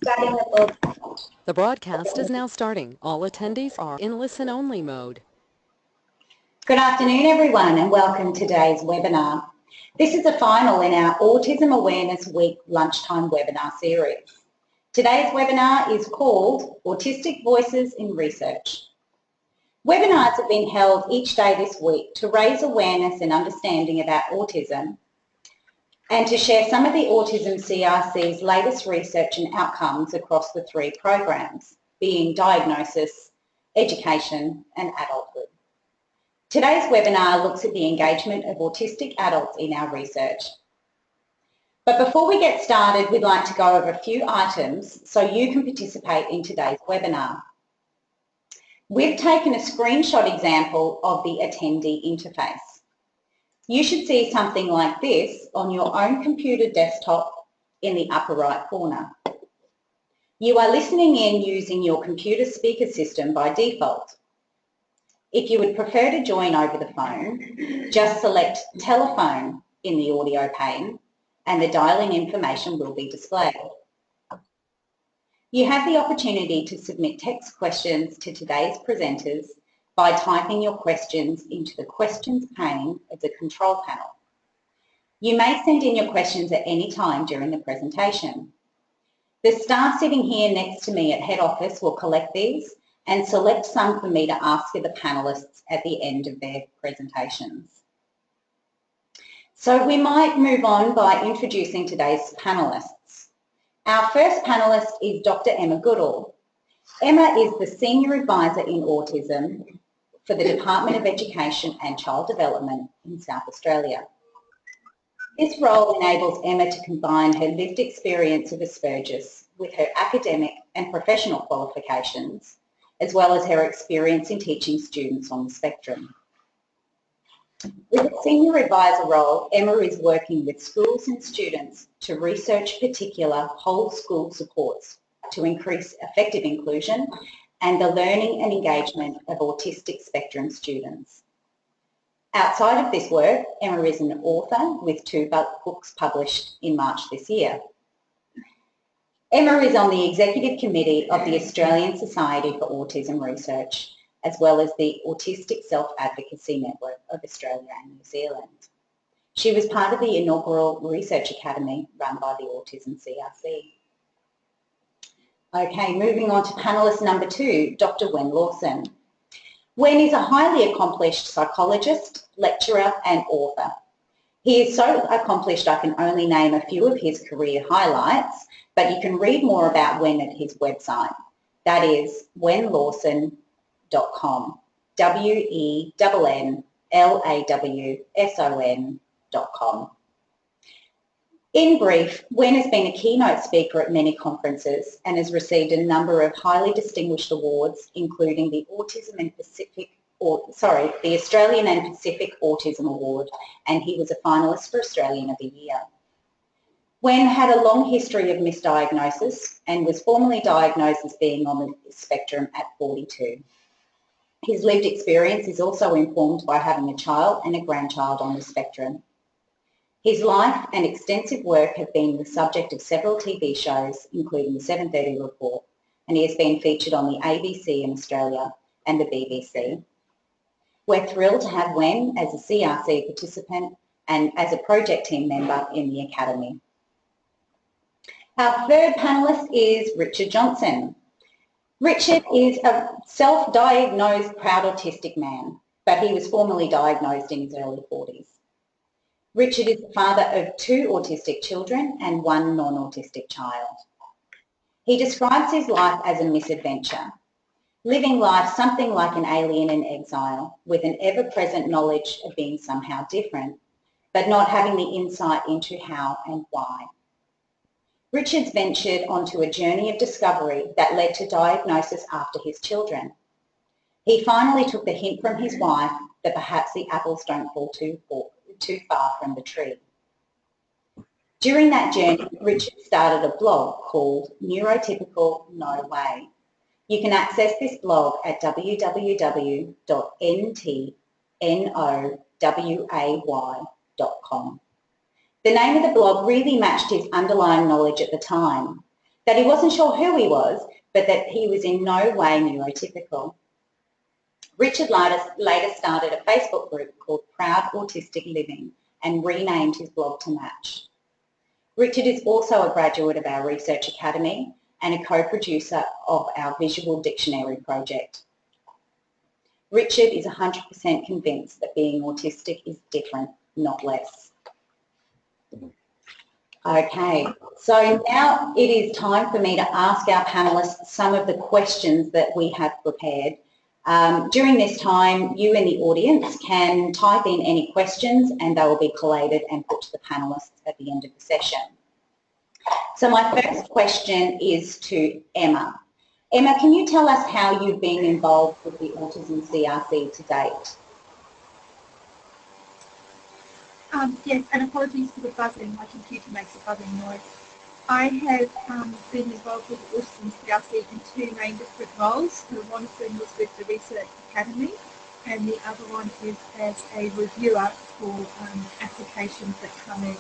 Starting the broadcast. The broadcast is now starting. All attendees are in listen-only mode. Good afternoon, everyone, and welcome to today's webinar. This is the final in our Autism Awareness Week lunchtime webinar series. Today's webinar is called Autistic Voices in Research. Webinars have been held each day this week to raise awareness and understanding about autism and to share some of the Autism CRC's latest research and outcomes across the three programs, being diagnosis, education and adulthood. Today's webinar looks at the engagement of autistic adults in our research. But before we get started, we'd like to go over a few items so you can participate in today's webinar. We've taken a screenshot example of the attendee interface. You should see something like this on your own computer desktop in the upper right corner. You are listening in using your computer speaker system by default. If you would prefer to join over the phone, just select telephone in the audio pane and the dial-in information will be displayed. You have the opportunity to submit text questions to today's presenters by typing your questions into the questions pane of the control panel. You may send in your questions at any time during the presentation. The staff sitting here next to me at head office will collect these and select some for me to ask of the panellists at the end of their presentations. So we might move on by introducing today's panellists. Our first panellist is Dr. Emma Goodall. Emma is the Senior Advisor in Autism for the Department of Education and Child Development in South Australia. This role enables Emma to combine her lived experience of Asperger's with her academic and professional qualifications, as well as her experience in teaching students on the spectrum. With a Senior Advisor role, Emma is working with schools and students to research particular whole school supports to increase effective inclusion and the learning and engagement of autistic spectrum students. Outside of this work, Emma is an author with 2 books published in March this year. Emma is on the Executive Committee of the Australian Society for Autism Research, as well as the Autistic Self-Advocacy Network of Australia and New Zealand. She was part of the inaugural Research Academy run by the Autism CRC. Okay, moving on to panellist number 2, Dr. Wen Lawson. Wen is a highly accomplished psychologist, lecturer and author. He is so accomplished I can only name a few of his career highlights, but you can read more about Wen at his website. That is wenlawson.com, WENNLAWSON.com. In brief, Wen has been a keynote speaker at many conferences and has received a number of highly distinguished awards, including the the Australian and Pacific Autism Award, and he was a finalist for Australian of the Year. Wen had a long history of misdiagnosis and was formally diagnosed as being on the spectrum at 42. His lived experience is also informed by having a child and a grandchild on the spectrum. His life and extensive work have been the subject of several TV shows, including the 7:30 Report, and he has been featured on the ABC in Australia and the BBC. We're thrilled to have Wen as a CRC participant and as a project team member in the Academy. Our third panellist is Richard Johnson. Richard is a self-diagnosed proud autistic man, but he was formally diagnosed in his early 40s. Richard is the father of 2 autistic children and 1 non-autistic child. He describes his life as a misadventure, living life something like an alien in exile with an ever-present knowledge of being somehow different, but not having the insight into how and why. Richard's ventured onto a journey of discovery that led to diagnosis after his children. He finally took the hint from his wife that perhaps the apples don't fall too far from the tree. During that journey, Richard started a blog called Neurotypical No Way. You can access this blog at www.ntnoway.com. The name of the blog really matched his underlying knowledge at the time. that he wasn't sure who he was, but that he was in no way neurotypical. Richard later started a Facebook group called Proud Autistic Living and renamed his blog to match. Richard is also a graduate of our Research Academy and a co-producer of our Visual Dictionary project. Richard is 100% convinced that being autistic is different, not less. Okay, so now it is time for me to ask our panellists some of the questions that we have prepared. During this time, you in the audience can type in any questions and they will be collated and put to the panellists at the end of the session. So my first question is to Emma. Emma, can you tell us how you've been involved with the Autism CRC to date? Yes, and apologies for the buzzing. My computer makes a buzzing noise. I have been involved with Autism CRC in two main different roles. So one of them was with the Research Academy, and the other one is as a reviewer for applications that come in.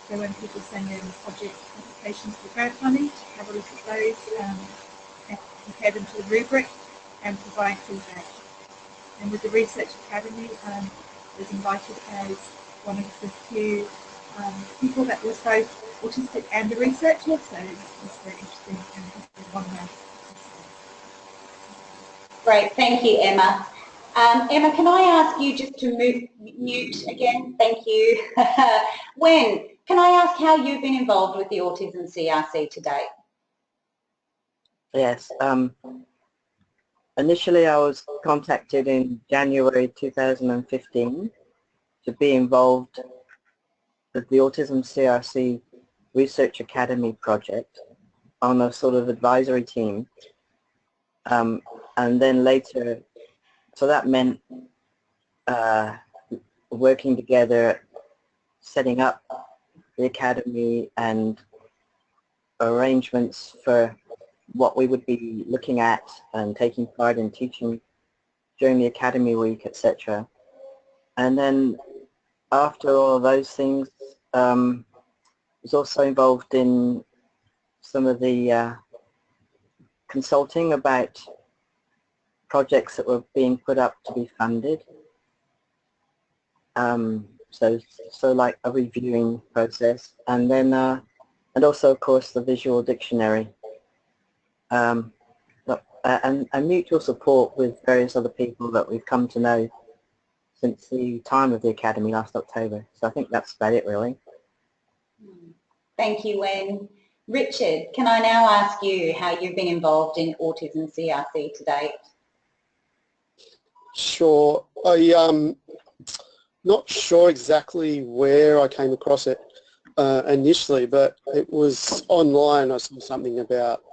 So when people send in project applications for grant money, to have a look at those, and compare them to the rubric and provide feedback. And with the Research Academy, I was invited as one of the few people that was both autistic and a researcher, so it was very interesting and one man. Great, thank you, Emma. Emma, can I ask you just to mute again? Thank you. Wen, can I ask how you've been involved with the Autism CRC to date? Yes. Initially, I was contacted in January 2015 to be involved with the Autism CRC Research Academy project on a sort of advisory team. And then later, so that meant working together, setting up the academy and arrangements for what we would be looking at and taking part in teaching during the academy week, etc. And then after all those things, was also involved in some of the consulting about projects that were being put up to be funded. So like a reviewing process, and then and also of course the Visual Dictionary, and mutual support with various other people that we've come to know since the time of the Academy last October. So I think that's about it, really. Thank you, Wen. Richard, can I now ask you how you've been involved in Autism CRC to date? Sure. I'm not sure exactly where I came across it initially, but it was online. I saw something about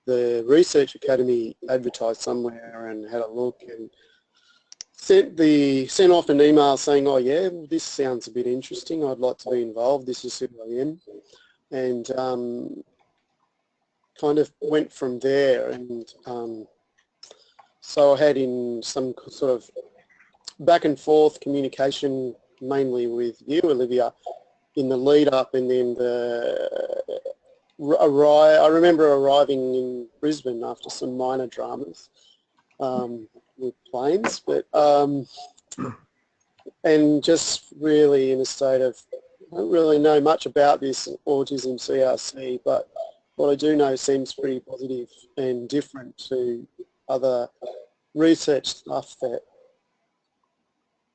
the Research Academy advertised somewhere and had a look and sent off an email saying, oh yeah, well, this sounds a bit interesting, I'd like to be involved, this is who I am, and kind of went from there. And so I had in some sort of back and forth communication mainly with you, Olivia, in the lead up, and then I remember arriving in Brisbane after some minor dramas with planes, but and just really in a state of, I don't really know much about this Autism CRC, but what I do know seems pretty positive and different to other research stuff that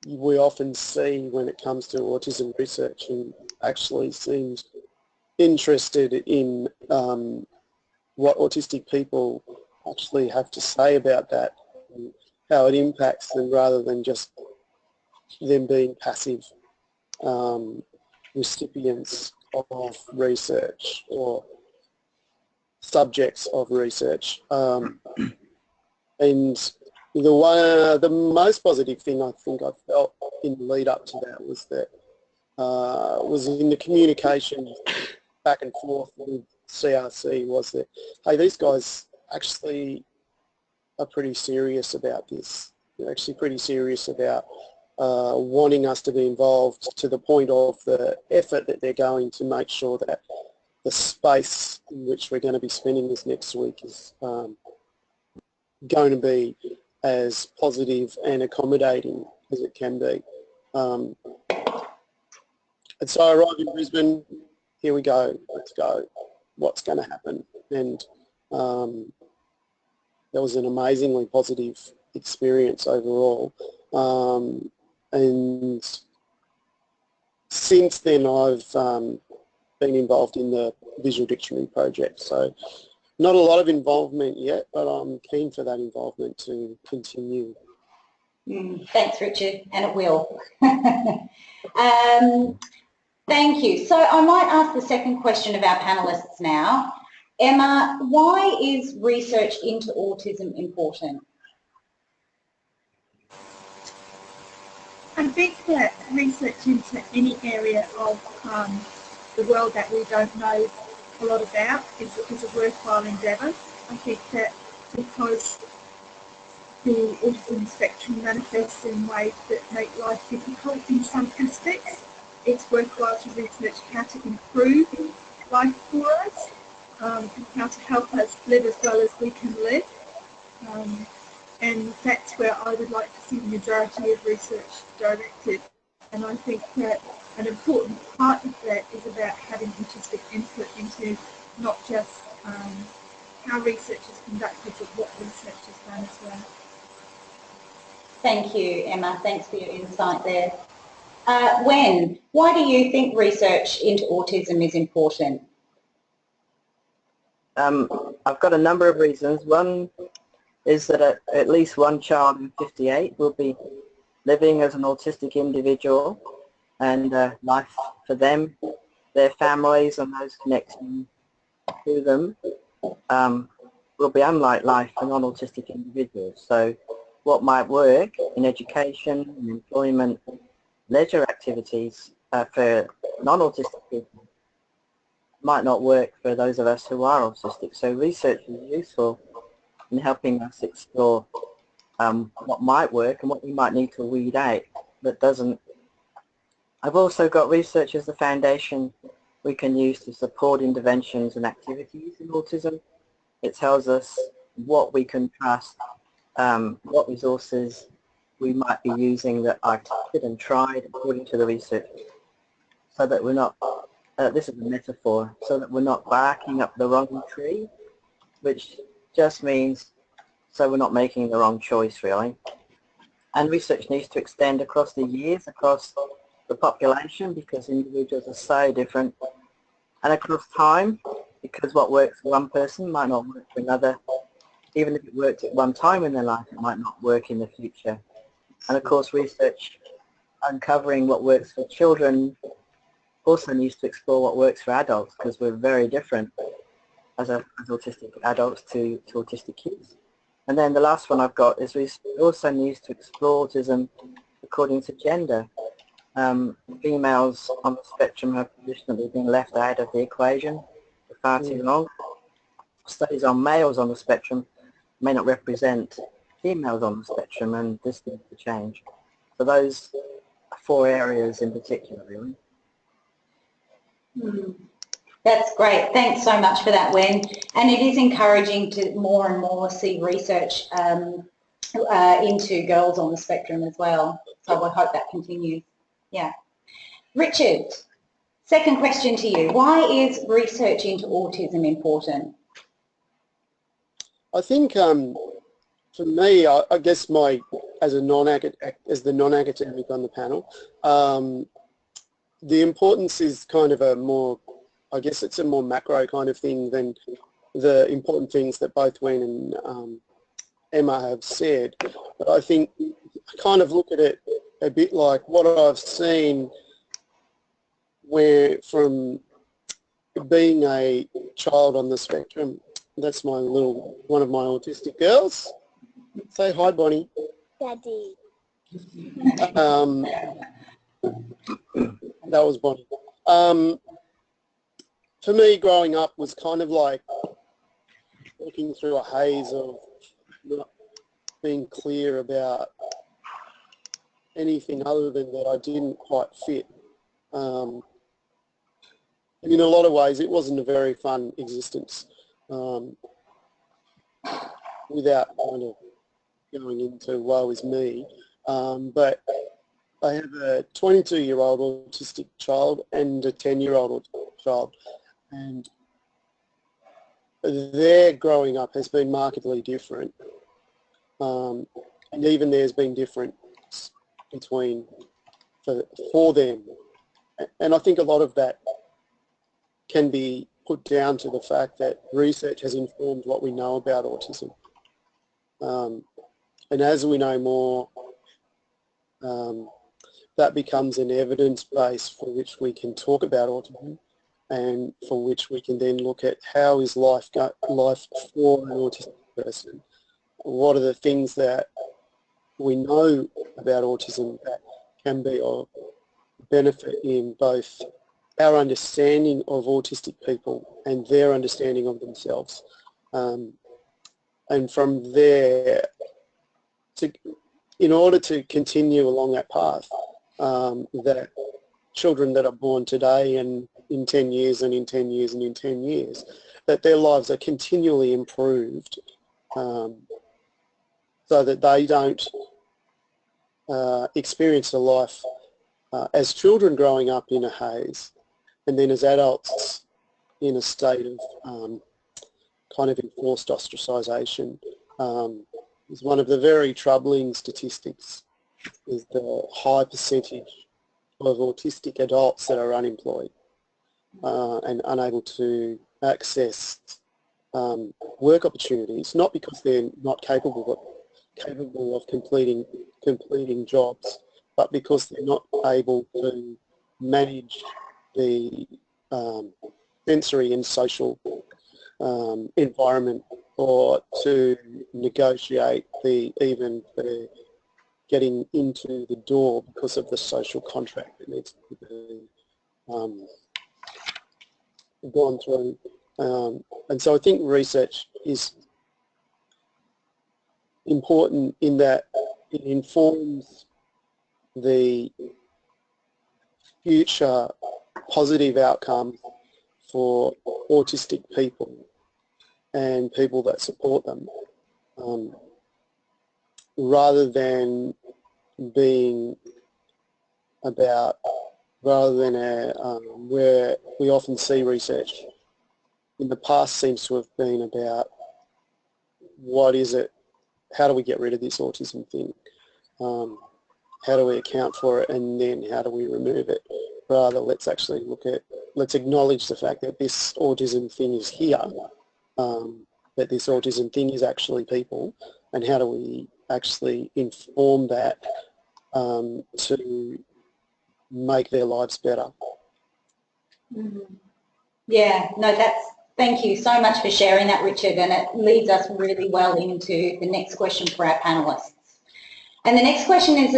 we often see when it comes to autism research, and actually seems interested in what autistic people actually have to say about that and how it impacts them, rather than just them being passive recipients of research or subjects of research. And the most positive thing I think I felt in the lead up to that was that was in the communication back and forth with CRC, was that, hey, these guys actually are pretty serious about this. They're actually pretty serious about wanting us to be involved, to the point of the effort that they're going to make sure that the space in which we're going to be spending this next week is going to be as positive and accommodating as it can be. And so I arrived in Brisbane, here we go, let's go, what's going to happen? And that was an amazingly positive experience overall. And since then I've been involved in the Visual Dictionary project. So not a lot of involvement yet, but I'm keen for that involvement to continue. Thanks, Richard, and it will. Thank you. So I might ask the second question of our panellists now. Emma, why is research into autism important? I think that research into any area of the world that we don't know a lot about is a worthwhile endeavour. I think that because the autism spectrum manifests in ways that make life difficult in some aspects, it's worthwhile to research how to improve life for us, and how to help us live as well as we can live. And that's where I would like to see the majority of research directed. And I think that an important part of that is about having holistic input into not just how research is conducted, but what research is done as well. Thank you, Emma. Thanks for your insight there. Wen, why do you think research into autism is important? I've got a number of reasons. One is that at least one child in 58 will be living as an autistic individual, and life for them, their families and those connecting to them will be unlike life for non-autistic individuals. So what might work in education, in employment, leisure activities for non-autistic people might not work for those of us who are autistic. So research is useful in helping us explore what might work and what we might need to weed out that doesn't. I've also got research as the foundation we can use to support interventions and activities in autism. It tells us what we can trust, what resources we might be using that are tested and tried according to the research, so that we're not, this is a metaphor, so that we're not barking up the wrong tree, which just means so we're not making the wrong choice, really. And research needs to extend across the years, across the population, because individuals are so different, and across time, because what works for one person might not work for another. Even if it worked at one time in their life, it might not work in the future. And of course, research uncovering what works for children also needs to explore what works for adults, because we're very different as autistic adults to autistic kids. And then the last one I've got is research also needs to explore autism according to gender. Females on the spectrum have traditionally been left out of the equation for far too long. Studies on males on the spectrum may not represent females on the spectrum, and this needs to change. So those are 4 areas in particular, really. That's great. Thanks so much for that, Wen. And it is encouraging to more and more see research into girls on the spectrum as well. So I hope that continues. Yeah. Richard, second question to you. Why is research into autism important? I think for me, I guess as the non-academic on the panel, the importance is kind of a more, I guess it's a more macro kind of thing than the important things that both Wen and Emma have said. But I think I kind of look at it a bit like what I've seen where from being a child on the spectrum. That's one of my autistic girls. Say hi, Bonnie. Daddy. That was Bonnie. For me, growing up was kind of like walking through a haze of not being clear about anything other than that I didn't quite fit. And in a lot of ways, it wasn't a very fun existence without kind of going into woe is me. But I have a 22-year-old autistic child and a 10-year-old autistic child, and their growing up has been markedly different, and even there's been difference between for them. And I think a lot of that can be put down to the fact that research has informed what we know about autism. And as we know more, that becomes an evidence base for which we can talk about autism, and for which we can then look at how is life for an autistic person. What are the things that we know about autism that can be of benefit in both our understanding of autistic people and their understanding of themselves. And from there, in order to continue along that path, that children that are born today and in 10 years and in 10 years and in 10 years, that their lives are continually improved, so that they don't experience a life as children growing up in a haze, and then as adults in a state of kind of enforced ostracisation. Is one of the very troubling statistics is the high percentage of autistic adults that are unemployed and unable to access work opportunities, not because they're not capable of completing jobs, but because they're not able to manage the sensory and social environment, or to negotiate even the getting into the door because of the social contract that needs to be gone through. And so I think research is important in that it informs the future positive outcomes for autistic people and people that support them, rather than being about, where we often see research in the past seems to have been about what is it, how do we get rid of this autism thing, how do we account for it, and then how do we remove it. Rather, let's actually let's acknowledge the fact that this autism thing is here, that this autism thing is actually people, and how do we actually inform that to make their lives better. Yeah, no, thank you so much for sharing that, Richard, and it leads us really well into the next question for our panellists. And the next question is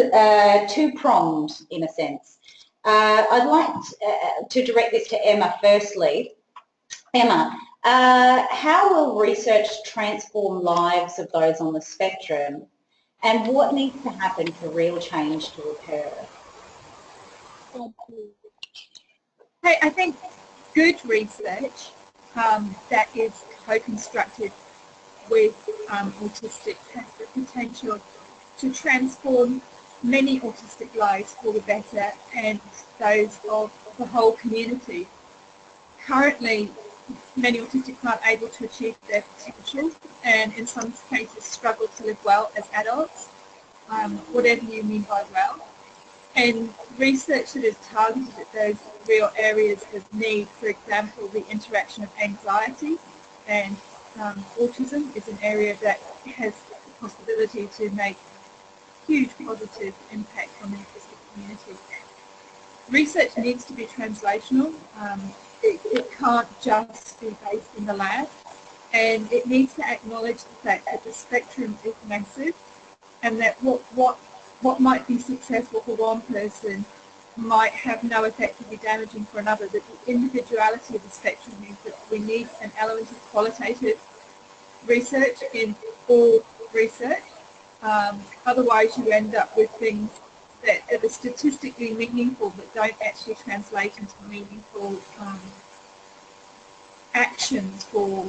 two-pronged in a sense. I'd like to direct this to Emma firstly. Emma, how will research transform lives of those on the spectrum, and what needs to happen for real change to occur? I think good research that is co-constructed with autistic has the potential to transform many autistic lives for the better and those of the whole community. Currently, many autistics aren't able to achieve their potential and in some cases struggle to live well as adults, whatever you mean by well. And research that is targeted at those real areas of need, for example, the interaction of anxiety and autism is an area that has the possibility to make huge positive impact on the autistic community. Research needs to be translational. It can't just be based in the lab, and it needs to acknowledge the fact that the spectrum is massive, and that what might be successful for one person might have no effect to be damaging for another. That the individuality of the spectrum means that we need an element of qualitative research in all research. Otherwise you end up with things that are statistically meaningful but don't actually translate into meaningful actions for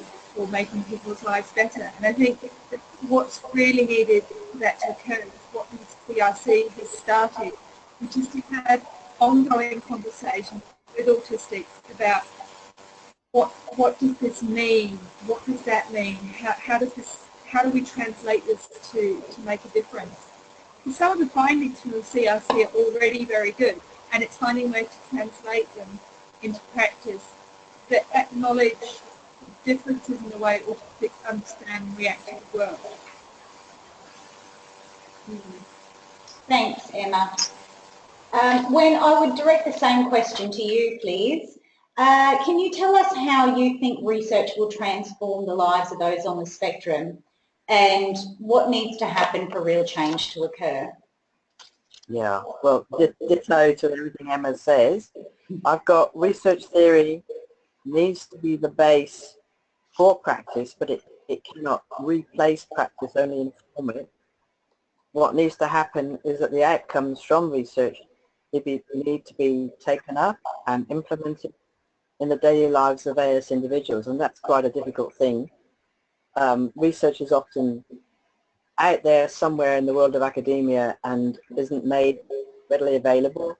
making people's lives better. And I think that what's really needed for that to occur is what the CRC has started, which is to have ongoing conversations with autistics about what does this mean? What does that mean? How do we translate this to make a difference? And some of the findings from the CRC are already very good, and it's finding ways to translate them into practice that acknowledge differences in the way autistics understand and react to the world. Thanks, Emma. Wen, I would direct the same question to you, please. Can you tell us how you think research will transform the lives of those on the spectrum and what needs to happen for real change to occur? Yeah, well, ditto to everything Emma says. I've got research theory needs to be the base for practice, but it cannot replace practice, only inform it. What needs to happen is that the outcomes from research need to be taken up and implemented in the daily lives of AS individuals, and that's quite a difficult thing. Research is often out there somewhere in the world of academia and isn't made readily available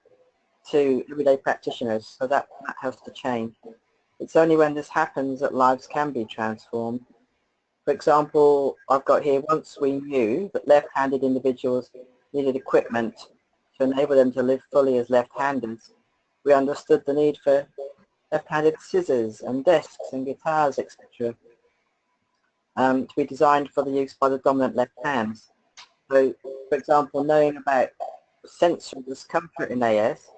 to everyday practitioners, so that has to change. It's only when this happens that lives can be transformed. For example, I've got here, once we knew that left-handed individuals needed equipment to enable them to live fully as left-handers, we understood the need for left-handed scissors and desks and guitars, etc. To be designed for the use by the dominant left hands. So, for example, knowing about sensory discomfort in AS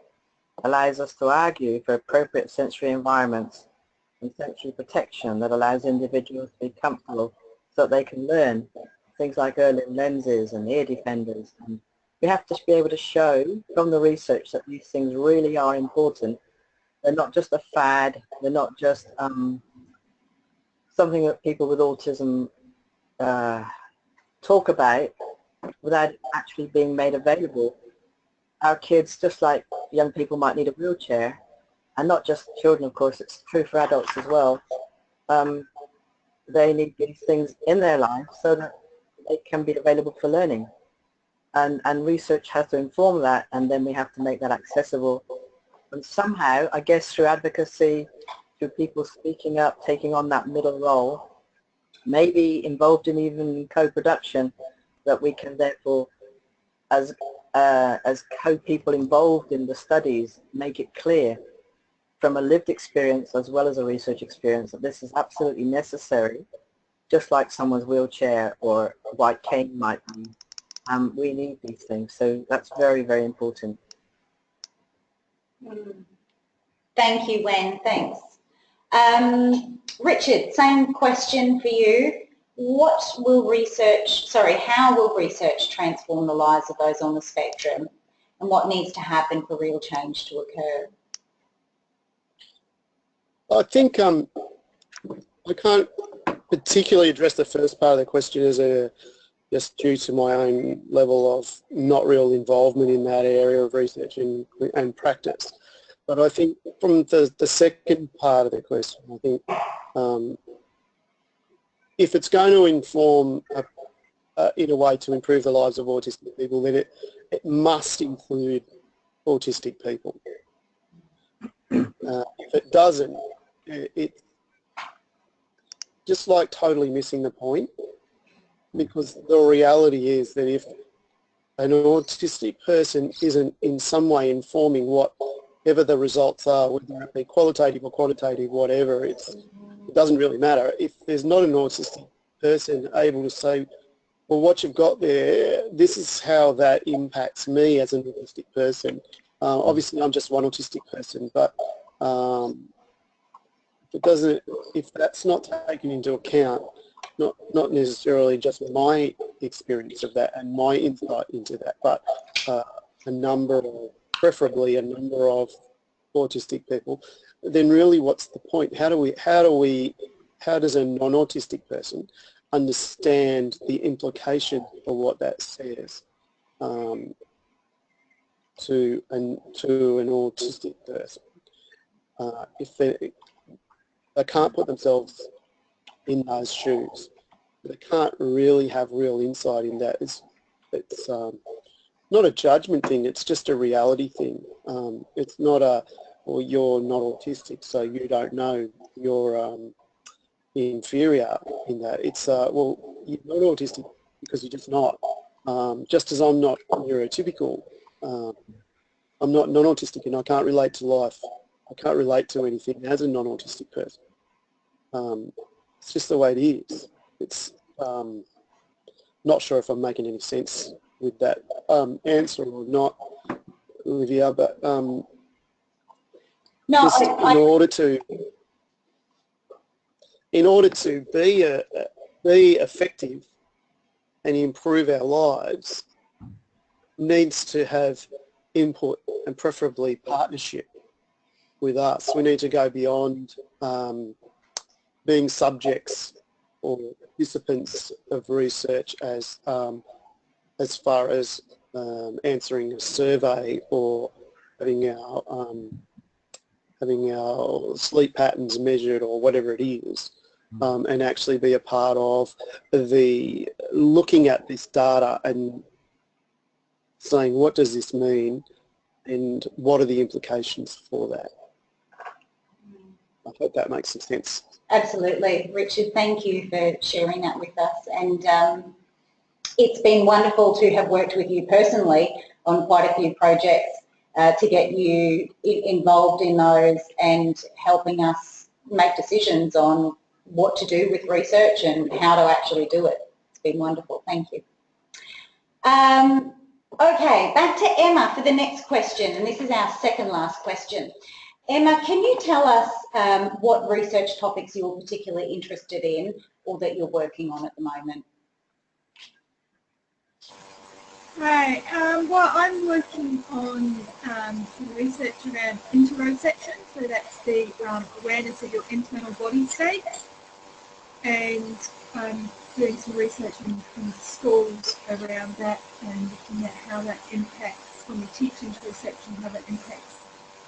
allows us to argue for appropriate sensory environments and sensory protection that allows individuals to be comfortable so that they can learn things like Erlen lenses and ear defenders. And we have to be able to show from the research that these things really are important. They're not just a fad, they're not just something that people with autism talk about without actually being made available. Our kids, just like young people might need a wheelchair, and not just children, of course, it's true for adults as well, they need these things in their lives so that they can be available for learning. And research has to inform that, and then we have to make that accessible. And somehow, I guess through advocacy, through people speaking up, taking on that middle role, maybe involved in even co-production, that we can therefore, as co-people involved in the studies, make it clear from a lived experience as well as a research experience that this is absolutely necessary, just like someone's wheelchair or white cane might be. We need these things, so that's very, very important. Thank you, Wen. Thanks. Richard, same question for you. How will research transform the lives of those on the spectrum, and what needs to happen for real change to occur? I think I can't particularly address the first part of the question as just due to my own level of not real involvement in that area of research and practice. But I think from the second part of the question, I think if it's going to inform in a way to improve the lives of autistic people, then it must include autistic people. If it doesn't, it's just like totally missing the point, because the reality is that if an autistic person isn't in some way informing whatever the results are, whether it be qualitative or quantitative, whatever, it doesn't really matter. If there's not an autistic person able to say, well, what you've got there, this is how that impacts me as an autistic person. Obviously, I'm just one autistic person, but if that's not taken into account, not necessarily just my experience of that and my insight into that, but preferably a number of autistic people, then really what's the point? How does a non-autistic person understand the implication of what that says to an autistic person? they can't put themselves in those shoes. They can't really have real insight in that. It's not a judgment thing, it's just a reality thing. It's not a, well, you're not autistic, so you don't know, you're inferior in that. It's, well, you're not autistic because you're just not. Just as I'm not neurotypical, I'm not non-autistic and I can't relate to life. I can't relate to anything as a non-autistic person. It's just the way it is. It's not sure if I'm making any sense with that answer or not, Olivia, but No, just in order to be effective and improve our lives, needs to have input and preferably partnership with us. We need to go beyond being subjects or participants of research as far as answering a survey or having our sleep patterns measured or whatever it is, and actually be a part of the looking at this data and saying, what does this mean and what are the implications for that? I hope that makes some sense. absolutely. Richard, thank you for sharing that with us. And it's been wonderful to have worked with you personally on quite a few projects to get you involved in those and helping us make decisions on what to do with research and how to actually do it. It's been wonderful. Thank you. Okay, back to Emma for the next question, and this is our second last question. Emma, can you tell us what research topics you're particularly interested in or that you're working on at the moment? Right, well, I'm working on some research around interoception, so that's the awareness of your internal body state, and doing some research in schools around that and looking at how that impacts, when we teach interoception, how that impacts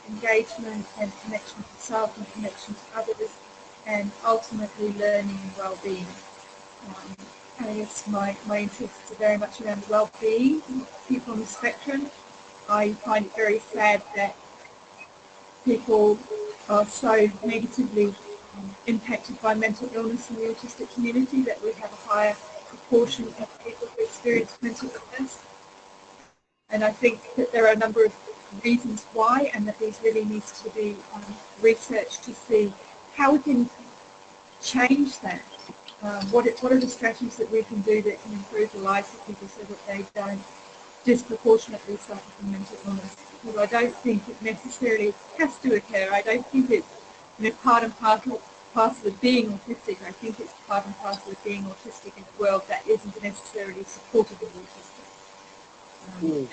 engagement and connection to self and connection to others, and ultimately learning and well-being. I guess my interests are very much around well-being of people on the spectrum. I find it very sad that people are so negatively impacted by mental illness in the autistic community, that we have a higher proportion of people who experience mental illness. And I think that there are a number of reasons why, and that these really needs to be researched to see how we can change that. What are the strategies that we can do that can improve the lives of people so that they don't disproportionately suffer from mental illness? Because I don't think it necessarily has to occur. I don't think it's part and parcel of being autistic. I think it's part and parcel of being autistic in a world that isn't necessarily supportive of autistic.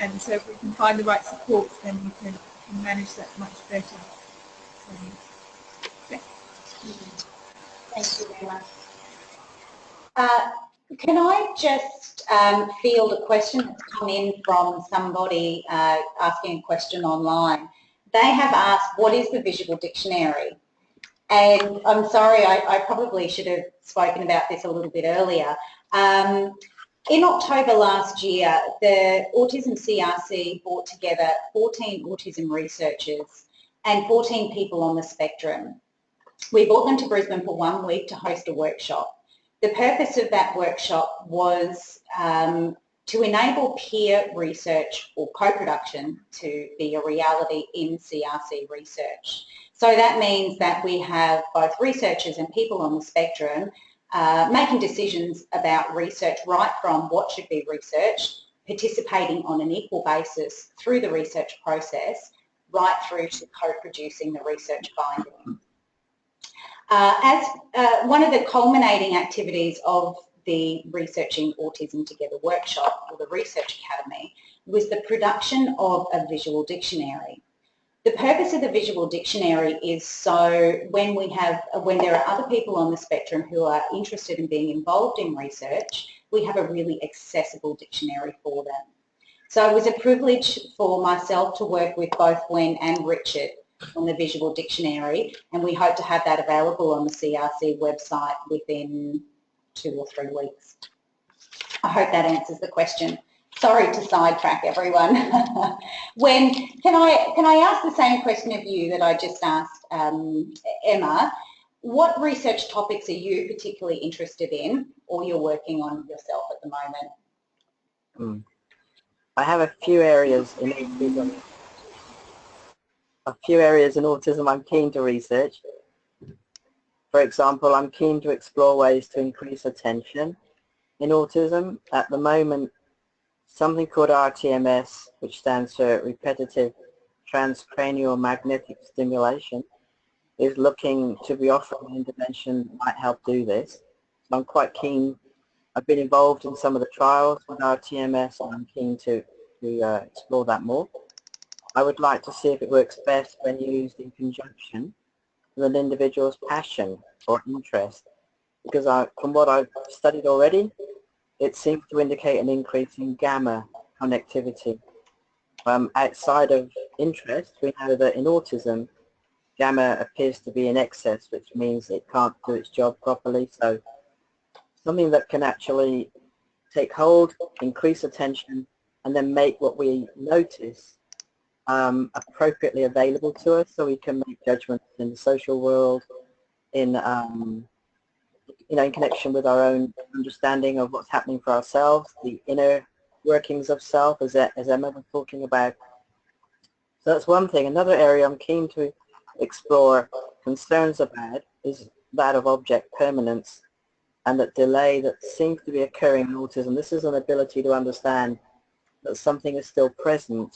And so if we can find the right supports, then we can manage that much better. Yeah. Thank you very much. Can I just field a question that's come in from somebody asking a question online? They have asked, what is the visual dictionary? And I'm sorry, I probably should have spoken about this a little bit earlier. In October last year, the Autism CRC brought together 14 autism researchers and 14 people on the spectrum. We brought them to Brisbane for 1 week to host a workshop. The purpose of that workshop was to enable peer research or co-production to be a reality in CRC research. So that means that we have both researchers and people on the spectrum making decisions about research, right from what should be researched, participating on an equal basis through the research process, right through to co-producing the research findings. As one of the culminating activities of the Researching Autism Together workshop, or the Research Academy, was the production of a visual dictionary. The purpose of the visual dictionary is so when there are other people on the spectrum who are interested in being involved in research, we have a really accessible dictionary for them. So it was a privilege for myself to work with both Gwen and Richard on the Visual Dictionary, and we hope to have that available on the CRC website within 2 or 3 weeks. I hope that answers the question. Sorry to sidetrack everyone. Can I ask the same question of you that I just asked Emma? What research topics are you particularly interested in, or you're working on yourself at the moment? I have a few areas in autism. I'm keen to research. For example, I'm keen to explore ways to increase attention in autism. At the moment, something called RTMS, which stands for Repetitive Transcranial Magnetic Stimulation, is looking to be offered an intervention that might help do this. So I'm quite keen. I've been involved in some of the trials with RTMS, and I'm keen to explore that more. I would like to see if it works best when used in conjunction with an individual's passion or interest, because from what I've studied already, it seems to indicate an increase in gamma connectivity. Outside of interest, we know that in autism, gamma appears to be in excess, which means it can't do its job properly. So something that can actually take hold, increase attention, and then make what we notice appropriately available to us, so we can make judgments in the social world, in in connection with our own understanding of what's happening for ourselves, the inner workings of self, as Emma was talking about. So that's one thing. Another area I'm keen to explore concerns about is that of object permanence and that delay that seems to be occurring in autism. This is an ability to understand that something is still present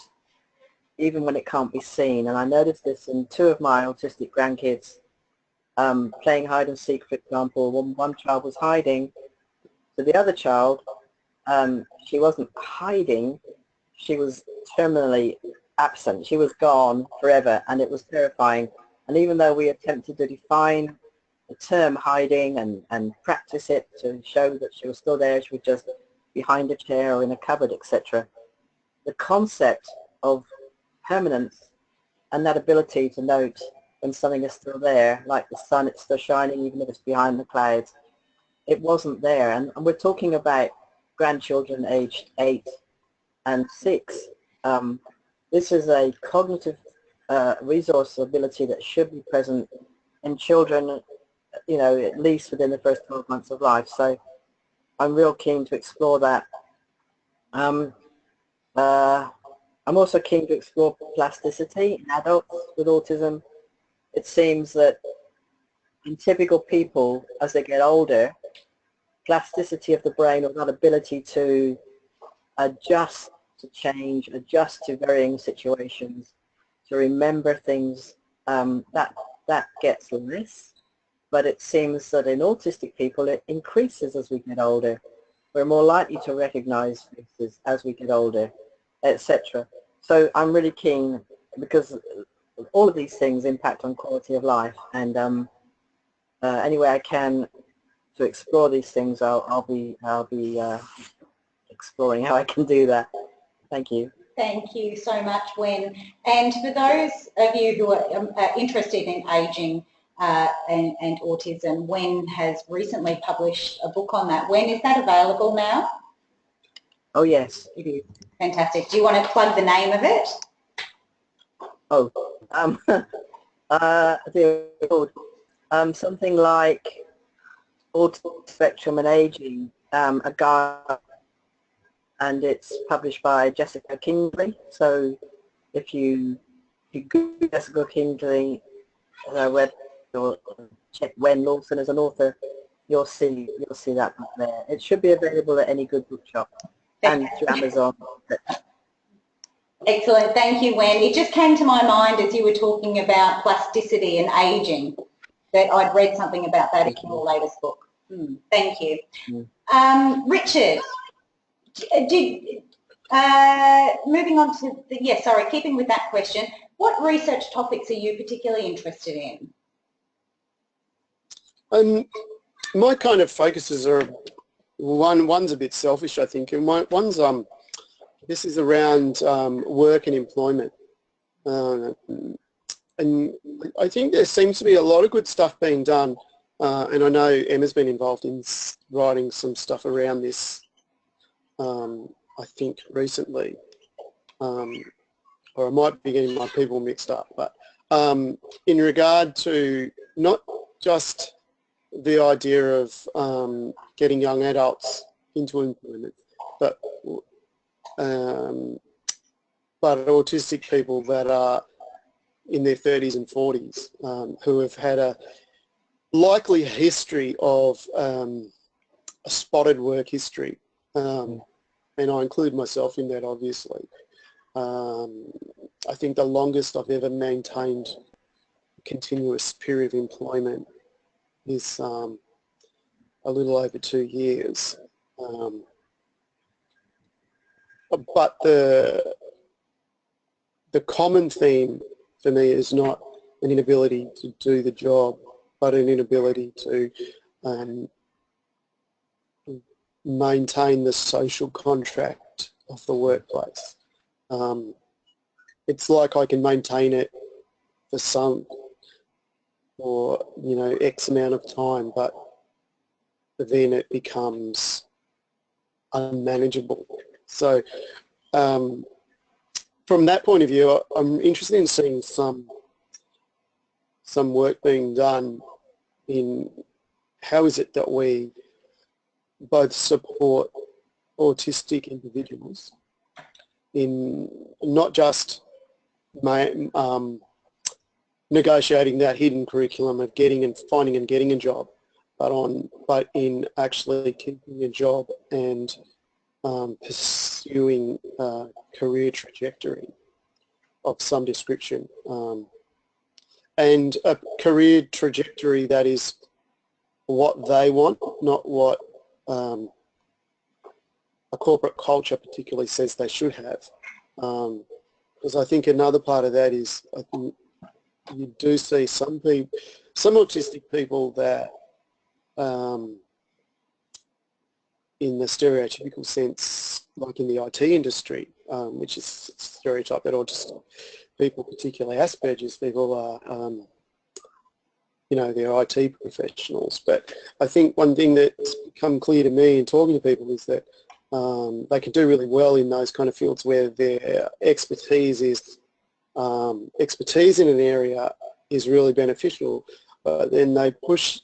even when it can't be seen. And I noticed this in 2 of my autistic grandkids playing hide and seek, for example. One child was hiding, so the other child, she wasn't hiding, she was terminally absent. She was gone forever, and it was terrifying. And even though we attempted to define the term hiding and practice it to show that she was still there, she was just behind a chair or in a cupboard, etc., the concept of permanence and that ability to note when something is still there, like the sun, it's still shining even if it's behind the clouds, it wasn't there. And we're talking about grandchildren aged 8 and 6. This is a cognitive resource ability that should be present in children, at least within the first 12 months of life. So I'm real keen to explore that. I'm also keen to explore plasticity in adults with autism. It seems that in typical people, as they get older, plasticity of the brain, or that ability to adjust to change, adjust to varying situations, to remember things, that gets less. But it seems that in autistic people, it increases as we get older. We're more likely to recognize faces as we get older, etc. So I'm really keen, because all of these things impact on quality of life, and any way I can to explore these things, I'll be exploring how I can do that. Thank you. Thank you so much, Wen. And for those of you who are interested in ageing and autism, Wen has recently published a book on that. Wen, is that available now? Oh yes, it is. Fantastic. Do you want to plug the name of it? Oh, something like Autism Spectrum and Aging, a guide, and it's published by Jessica Kingsley. So if you Google Jessica Kingsley web, or check Wen Lawson as an author, you'll see that book there. It should be available at any good bookshop and through Amazon. Excellent, thank you, Wen. It just came to my mind as you were talking about plasticity and ageing that I'd read something about that in your latest book. Thank you. Richard, moving on to keeping with that question, what research topics are you particularly interested in? My kind of focuses are, one's a bit selfish, I think, and one's this is around work and employment, and I think there seems to be a lot of good stuff being done, and I know Emma's been involved in writing some stuff around this, I think recently, or I might be getting my people mixed up, but in regard to not just the idea of getting young adults into employment, but autistic people that are in their 30s and 40s who have had a likely history of a spotted work history, and I include myself in that, obviously. I think the longest I've ever maintained a continuous period of employment is a little over 2 years. But the common theme for me is not an inability to do the job, but an inability to maintain the social contract of the workplace. It's like I can maintain it for some, or X amount of time, but then it becomes unmanageable. So from that point of view, I'm interested in seeing some work being done in how is it that we both support autistic individuals in not just negotiating that hidden curriculum of finding and getting a job, but in actually keeping a job and pursuing a career trajectory of some description, and a career trajectory that is what they want, not what a corporate culture particularly says they should have. Because I think another part of that is, I think you do see some autistic people that in the stereotypical sense, like in the IT industry, which is a stereotype that autistic people, particularly Asperger's people, are, they're IT professionals. But I think one thing that's become clear to me in talking to people is that they can do really well in those kind of fields where their expertise in an area is really beneficial, but then they're pushed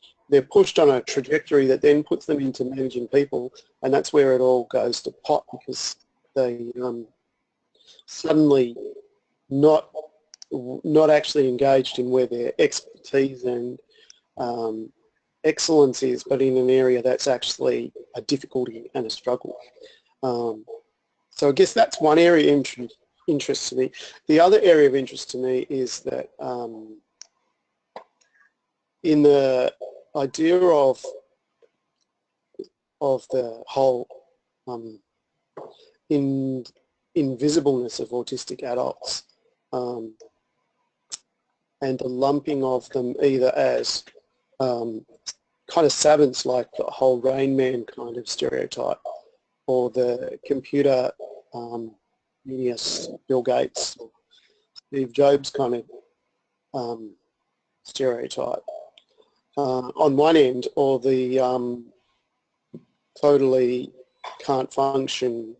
on a trajectory that then puts them into managing people, and that's where it all goes to pot, because they suddenly not actually engaged in where their expertise and excellence is, but in an area that's actually a difficulty and a struggle. So I guess that's one area of interest to me. The other area of interest to me is that in the idea of the whole invisibleness of autistic adults, and the lumping of them either as kind of savants, like the whole Rain Man kind of stereotype, or the computer genius Bill Gates, or Steve Jobs kind of stereotype on one end, or the totally can't function,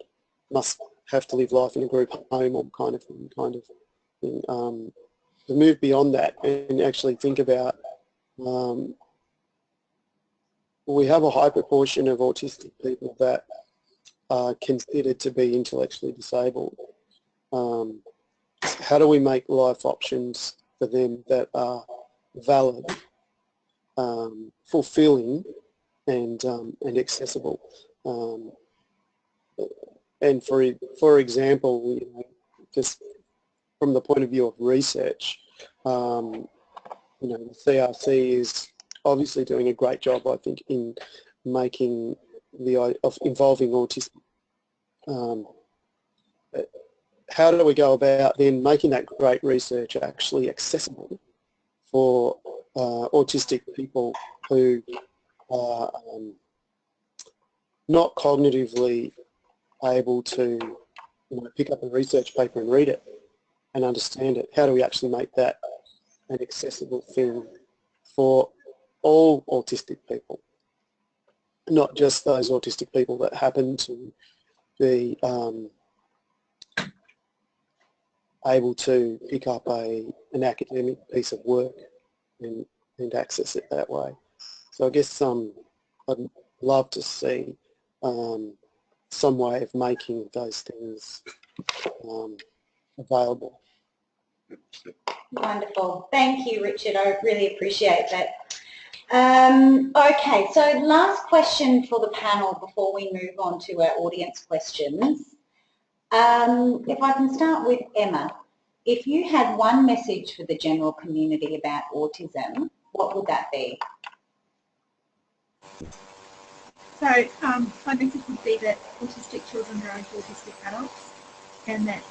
must have to live life in a group home or kind of thing. To move beyond that and actually think about, we have a high proportion of autistic people that are considered to be intellectually disabled. How do we make life options for them that are valid, fulfilling, and accessible? And for example, just from the point of view of research, the CRC is obviously doing a great job, I think, in making involving autism. How do we go about then making that great research actually accessible for autistic people who are not cognitively able to pick up a research paper and read it and understand it? How do we actually make that and accessible film for all autistic people, not just those autistic people that happen to be able to pick up an academic piece of work and access it that way. So I guess I'd love to see some way of making those things available. Wonderful. Thank you, Richard. I really appreciate that. Okay, so last question for the panel before we move on to our audience questions. If I can start with Emma, if you had one message for the general community about autism, what would that be? So my message would be that autistic children grow into autistic adults, and that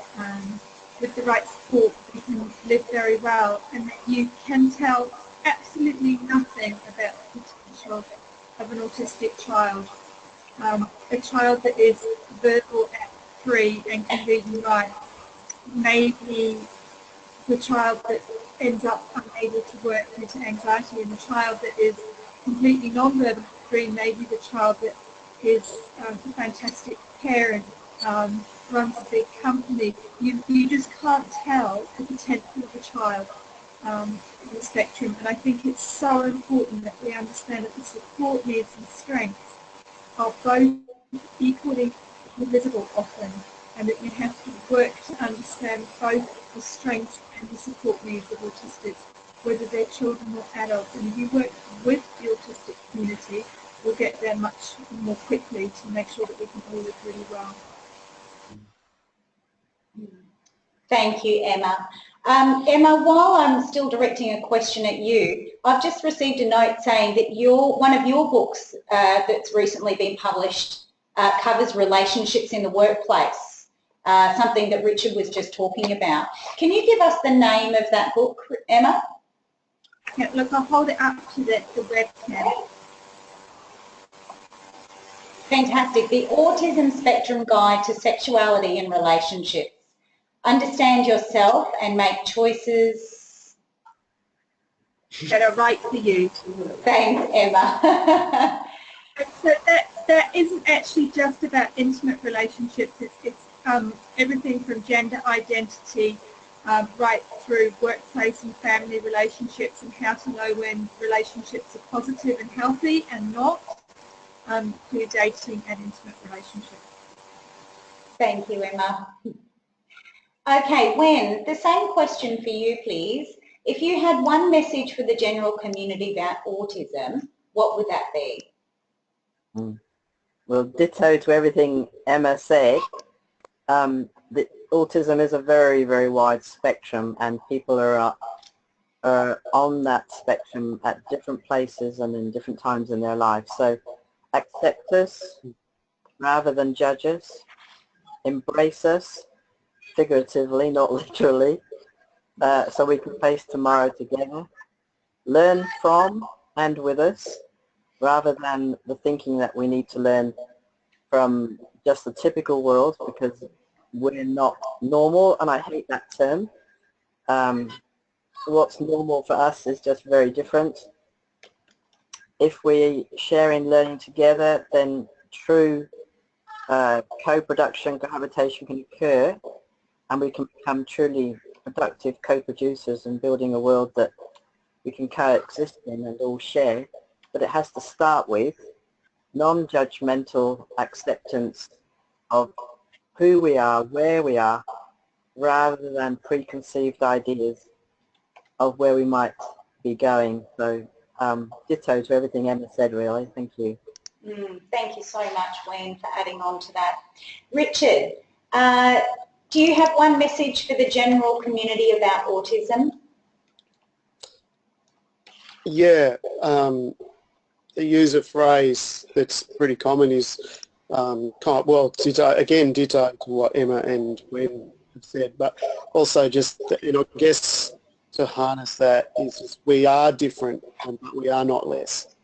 with the right support you can live very well, and that you can tell absolutely nothing about the potential of an autistic child. A child that is verbal at 3 and can read and write may be the child that ends up unable to work due to anxiety, and the child that is completely non-verbal at 3 may be the child that is a fantastic parent, runs a big company. You just can't tell the potential of a child on the spectrum, and I think it's so important that we understand that the support needs and strengths are both equally visible often, and that you have to work to understand both the strengths and the support needs of autistics, whether they're children or adults. And if you work with the autistic community, we'll get there much more quickly to make sure that we can all live really well. Thank you, Emma. Emma, while I'm still directing a question at you, I've just received a note saying that one of your books that's recently been published covers relationships in the workplace, something that Richard was just talking about. Can you give us the name of that book, Emma? Yeah, look, I'll hold it up to the webcam. Fantastic. The Autism Spectrum Guide to Sexuality and Relationships. Understand yourself and make choices that are right for you. Thanks, Emma. So that isn't actually just about intimate relationships. It's everything from gender identity right through workplace and family relationships, and how to know when relationships are positive and healthy and not, to dating and intimate relationships. Thank you, Emma. Okay, Wen, the same question for you, please. If you had one message for the general community about autism, what would that be? Well, ditto to everything Emma said. Autism is a very, very wide spectrum, and people are on that spectrum at different places and in different times in their life. So accept us rather than judge us. Embrace us, figuratively, not literally, so we can face tomorrow together. Learn from and with us, rather than the thinking that we need to learn from just the typical world, because we're not normal, and I hate that term. What's normal for us is just very different. If we share in learning together, then true co-production, cohabitation can occur, and we can become truly productive co-producers in building a world that we can coexist in and all share. But it has to start with non-judgmental acceptance of who we are, where we are, rather than preconceived ideas of where we might be going. So ditto to everything Emma said, really. Thank you. Thank you so much, Wen, for adding on to that. Richard, do you have one message for the general community about autism? Yeah, the use of phrase that's pretty common is, ditto to what Emma and Wen have said, but also just, I guess to harness that is just, we are different, but we are not less.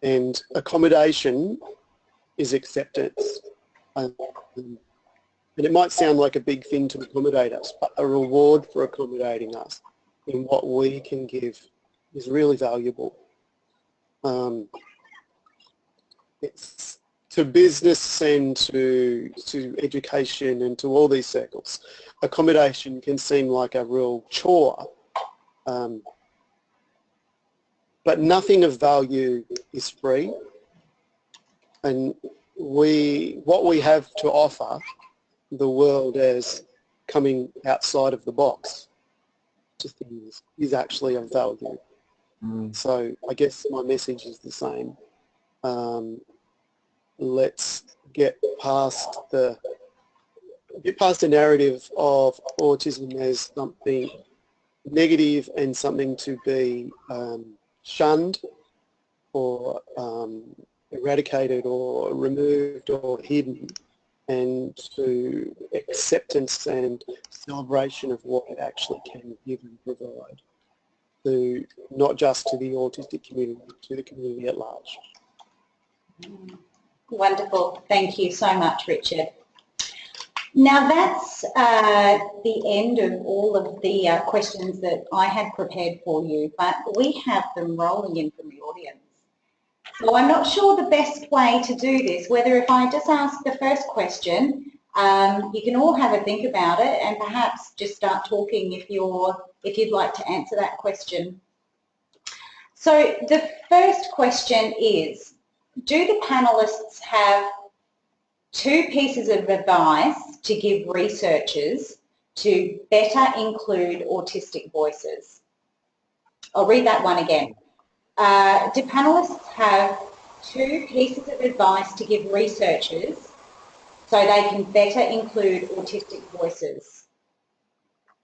And accommodation is acceptance. And it might sound like a big thing to accommodate us, but a reward for accommodating us in what we can give is really valuable. It's to business and to education and to all these circles. Accommodation can seem like a real chore, but nothing of value is free. And what we have to offer the world as coming outside of the box to things is actually of value. So I guess my message is the same. Let's get past the narrative of autism as something negative and something to be shunned or eradicated or removed or hidden, and to acceptance and celebration of what it actually can give and provide, to not just to the autistic community, to the community at large. Wonderful. Thank you so much, Richard. Now that's the end of all of the questions that I had prepared for you, but we have them rolling in from the audience. So I'm not sure the best way to do this, whether if I just ask the first question, you can all have a think about it and perhaps just start talking if you'd like to answer that question. So the first question is, do the panellists have 2 pieces of advice to give researchers to better include autistic voices? I'll read that one again. Do panellists have 2 pieces of advice to give researchers so they can better include autistic voices?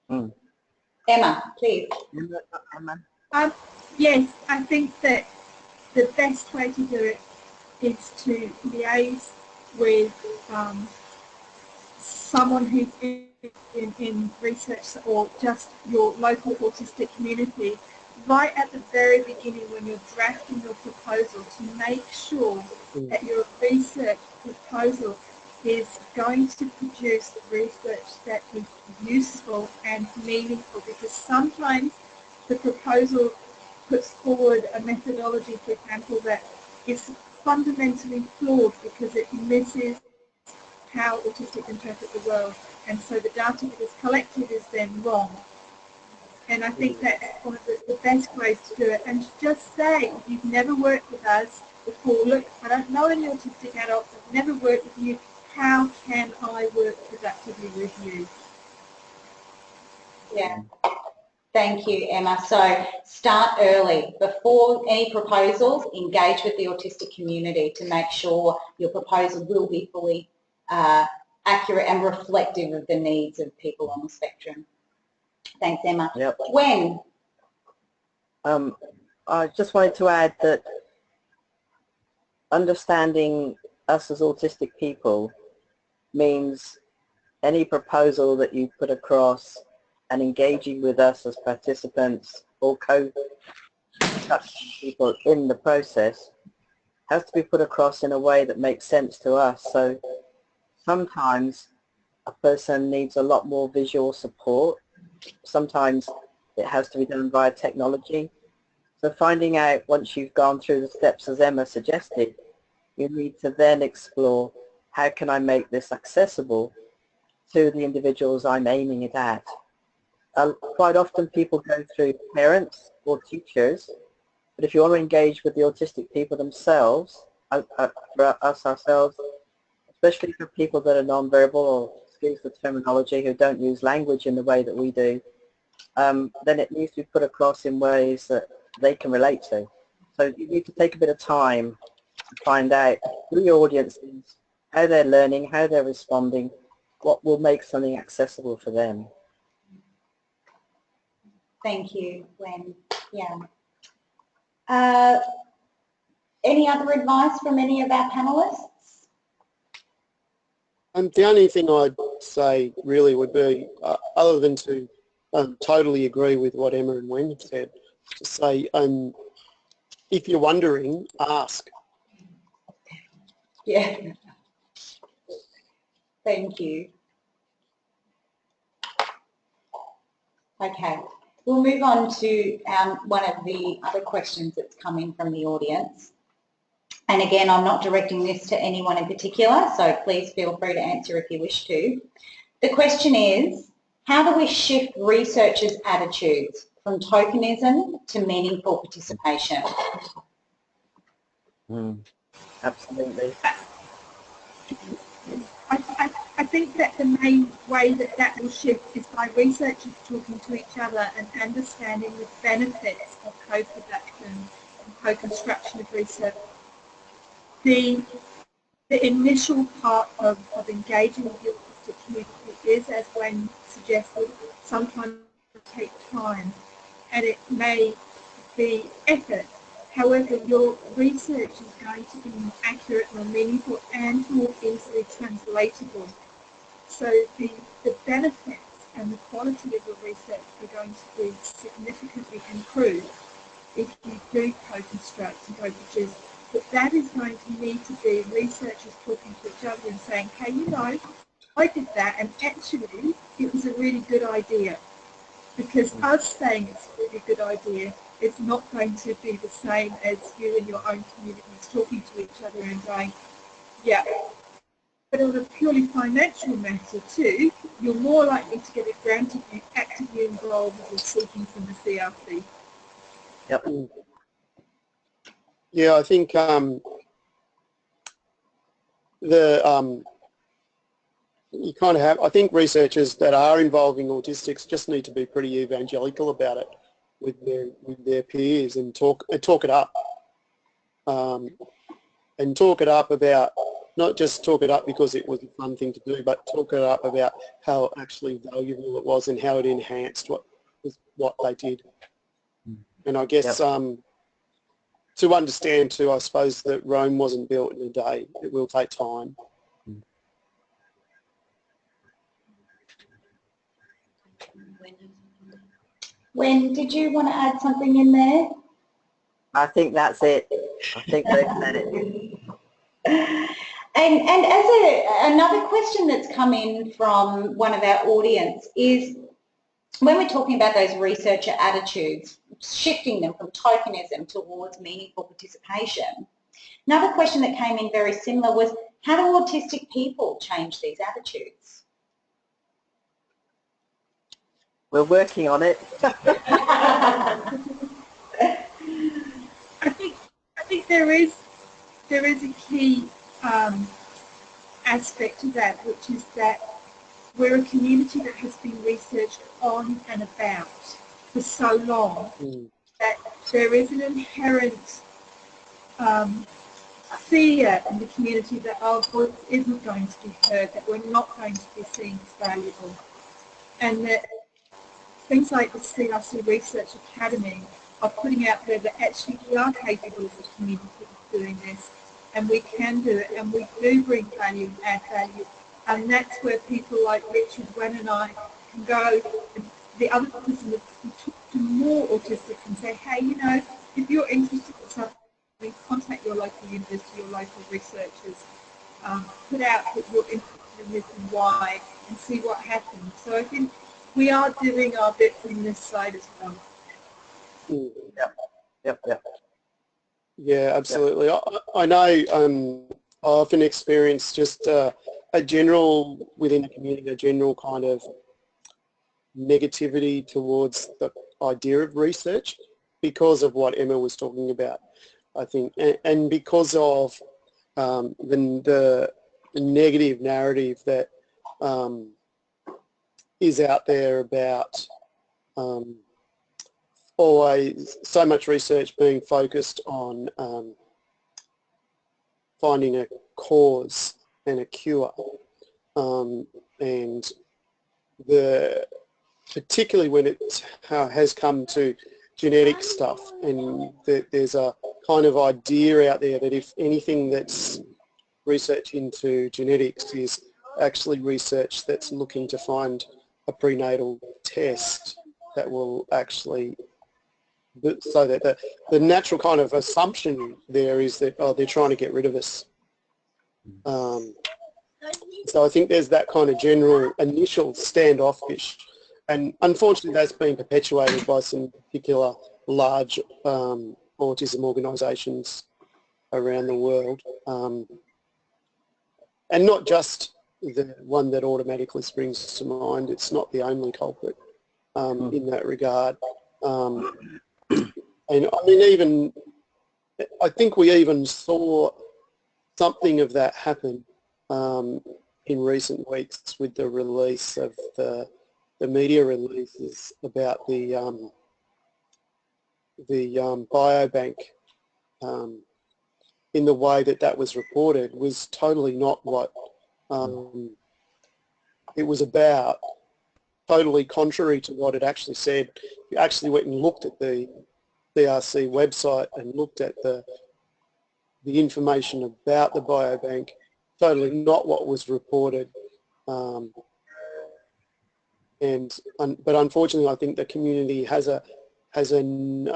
Emma, please. Emma. Yes, I think that the best way to do it is to liaise with someone who's in research or just your local autistic community right at the very beginning when you're drafting your proposal, to make sure that your research proposal is going to produce research that is useful and meaningful, because sometimes the proposal puts forward a methodology, for example, that is fundamentally flawed because it misses how autistics interpret the world, and so the data that is collected is then wrong. And I think that's one of the best ways to do it. And just say, if you've never worked with us before, look, I don't know any autistic adults, I've never worked with you, how can I work productively with you? Yeah. Thank you, Emma. So start early. Before any proposals, engage with the autistic community to make sure your proposal will be fully accurate and reflective of the needs of people on the spectrum. Thanks, Emma. Yep. Wen? I just wanted to add that understanding us as autistic people means any proposal that you put across and engaging with us as participants or co-touch people in the process has to be put across in a way that makes sense to us. So sometimes a person needs a lot more visual support. Sometimes it has to be done via technology. So finding out, once you've gone through the steps as Emma suggested, you need to then explore, how can I make this accessible to the individuals I'm aiming it at? Quite often people go through parents or teachers, but if you want to engage with the autistic people themselves, for us ourselves, especially for people that are non-verbal or, excuse the terminology, who don't use language in the way that we do, then it needs to be put across in ways that they can relate to. So you need to take a bit of time to find out who your audience is, how they're learning, how they're responding, what will make something accessible for them. Thank you, Wen. Yeah. Any other advice from any of our panellists? The only thing I'd say really would be, other than to totally agree with what Emma and Wen have said, to say, if you're wondering, ask. Yeah. Thank you. Okay, we'll move on to one of the other questions that's come in from the audience. And again, I'm not directing this to anyone in particular, so please feel free to answer if you wish to. The question is, how do we shift researchers' attitudes from tokenism to meaningful participation? Absolutely. I think that the main way that will shift is by researchers talking to each other and understanding the benefits of co-production and co-construction of research. The initial part of engaging with the autistic community is, as Wayne suggested, sometimes take time and it may be effort. However, your research is going to be more accurate, more meaningful and more easily translatable. So the benefits and the quality of your research are going to be significantly improved if you do co-construct and co-produce. But that is going to need to be researchers talking to each other and saying, hey, you know, I did that and actually it was a really good idea. Because us saying it's a really good idea is not going to be the same as you and your own communities talking to each other and going, yeah. But on a purely financial matter too, you're more likely to get a grant if you're actively involved with seeking from the CRC. Yep. Yeah, I think you kind of have, I think researchers that are involving autistics just need to be pretty evangelical about it with their peers and talk it up. And talk it up about, not just talk it up because it was a fun thing to do, but talk it up about how actually valuable it was and how it enhanced what they did. And I guess to understand too, I suppose that Rome wasn't built in a day. It will take time. Wen, did you want to add something in there? I think that's it. I think they've said it. And as another question that's come in from one of our audience is, when we're talking about those researcher attitudes, shifting them from tokenism towards meaningful participation, another question that came in very similar was, how do autistic people change these attitudes? We're working on it. I think there is a key aspect to that, which is that we're a community that has been researched on and about for so long that there is an inherent fear in the community that our voice isn't going to be heard, that we're not going to be seen as valuable, and that things like the CRC Research Academy are putting out there that actually we are capable as a community of doing this, and we can do it, and we do bring value and add value. And that's where people like Richard, Wen and I can go, and the other person that can talk to more autistics and say, hey, you know, if you're interested in something, contact your local university, your local researchers, put out that you're interested in this and why, and see what happens. So I think we are doing our bit from this side as well. Yep. Yeah, absolutely. I know I often experience just a general, within the community, a general kind of negativity towards the idea of research because of what Emma was talking about, I think, and because of the negative narrative that is out there about always so much research being focused on finding a cause and a cure, and particularly when it has come to genetic stuff, and there's a kind of idea out there that if anything that's research into genetics is actually research that's looking to find a prenatal test that will actually, so that the natural kind of assumption there is that, oh, they're trying to get rid of us. So I think there's that kind of general initial standoffish and unfortunately that's been perpetuated by some particular large autism organisations around the world, and not just the one that automatically springs to mind. It's not the only culprit in that regard. And I mean, I think we even saw something of that happen in recent weeks with the release of the media releases about the biobank. In the way that was reported was totally not what it was about, totally contrary to what it actually said. You actually went and looked at the CRC website and looked at the information about the biobank, totally not what was reported. But unfortunately, I think the community has an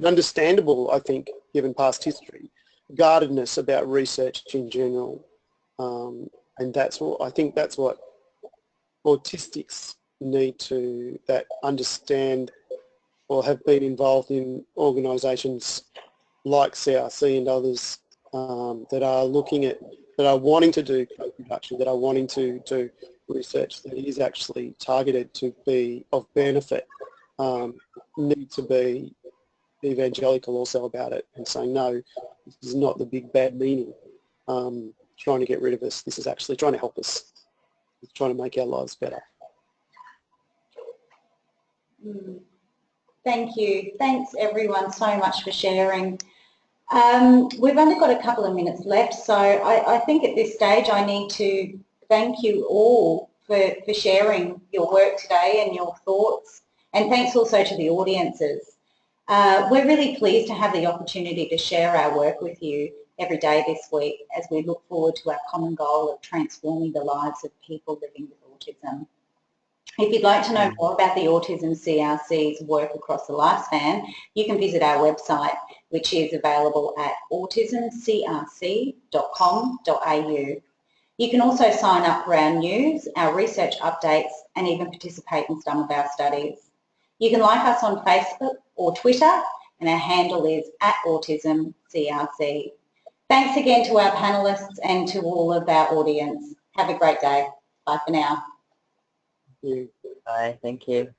understandable, I think, given past history, guardedness about research in general, and I think that's what autistics need to understand, or have been involved in organisations like CRC and others that are looking at, that are wanting to do co-production, that are wanting to do research that is actually targeted to be of benefit, need to be evangelical also about it and saying, no, this is not the big bad meaning trying to get rid of us. This is actually trying to help us. It's trying to make our lives better. Thank you. Thanks everyone so much for sharing. We've only got a couple of minutes left, so I think at this stage I need to thank you all for sharing your work today and your thoughts, and thanks also to the audiences. We're really pleased to have the opportunity to share our work with you every day this week as we look forward to our common goal of transforming the lives of people living with autism. If you'd like to know more about the Autism CRC's work across the lifespan, you can visit our website, which is available at autismcrc.com.au. You can also sign up for our news, our research updates, and even participate in some of our studies. You can like us on Facebook or Twitter, and our handle is @autismcrc. Thanks again to our panellists and to all of our audience. Have a great day. Bye for now. Bye. Thank you.